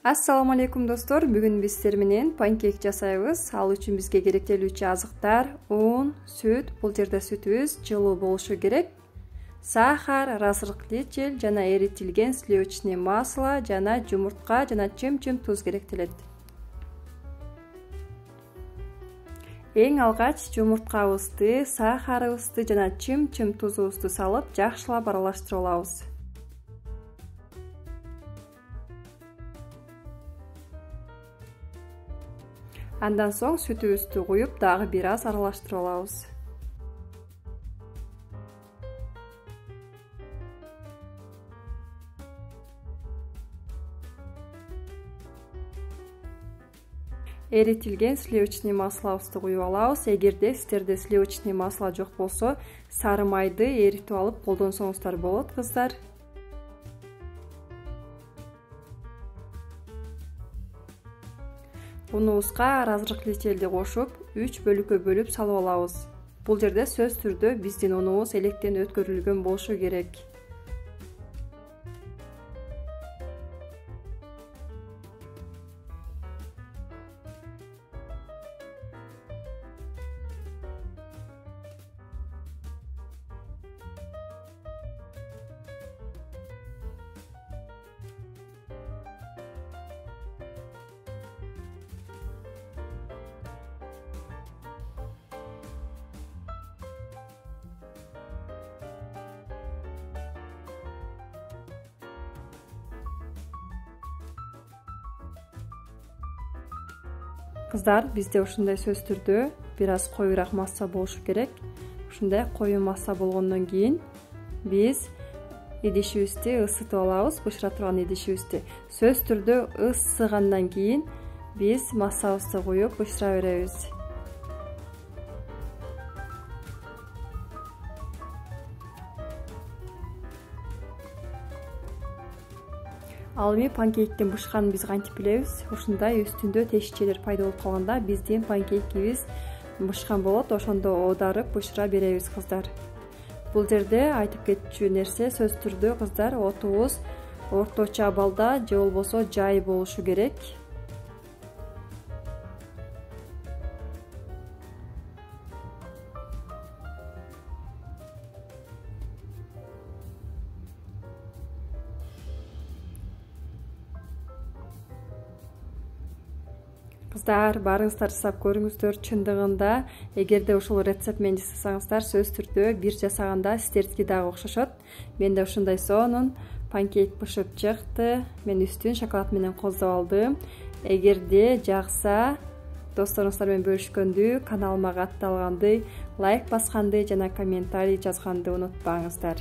Assalamu алейкум достор. Бүгүн биз сиздер менен панкейк жасайбыз. Ал үчүн бизге керектелүүчү азыктар: un, сүт, бул жерде сүтүбүз жылуу болушу керек, сахар, разрыхлитель жана эритилген сливочный масло жана жумуртка жана чым-чым туз керектелет. Эң алгач жумурткабызды, сахарыбызды жана чым-чым тузубузду салып, жакшылап аралаштырып алабыз. Андан соң сүтүбүздү куюп, дагы бир аз аралаштырып алабыз. Эритилген сливочный маслобузду куюп алабыз. Эгерде сиздерде сливочный масло жок болсо, сары майды эритип алып колдонсоңуздар болот, кыздар. Унубузга разрыхлительди кошуп, 3 бөлүккө бөлүп салып алабыз. Бул жерде сөз түрдө биздин унубуз электен өткөрүлгөн болушу керек. Кыздар, бизде ушундай сөз түрдө бир аз коюураак масса болушу керек. Ушундай коюу масса болгондон кийин биз идишибизди ысытып алабыз, бышыра турган идишибизди. Сөз түрдө ысыгандан кийин биз массабызды куюп бышыра беребиз. Ал эми панкейктин бышканын биз кантип билебиз? Ушундай үстүндө тешикчелер пайда болуп калганда биздин панкейкибиз бышкан болот, ошондо оодарып бышыра беребиз, кыздар. Бул жерде айтып кетчү нерсе сөз түрдө, кыздар, отубуз орточо абалда же болбосо жай болушу керек. Кыздар, барыңыздар жасап көрүңүздөр. Чындыгында, эгерде ушул рецепт менен жасасаңыздар, сөз түрдө бир жасаганда сиздердики дагы окшошот. Менде ушундай сонун панкейк бышып чыкты. Мен үстүн шоколад менен коздоп алдым. Эгерде жакса, досторуңуздар менен бөлүшкөндү, каналыма катталганды, лайк басканды жана комментарий жазганды унутпаңыздар.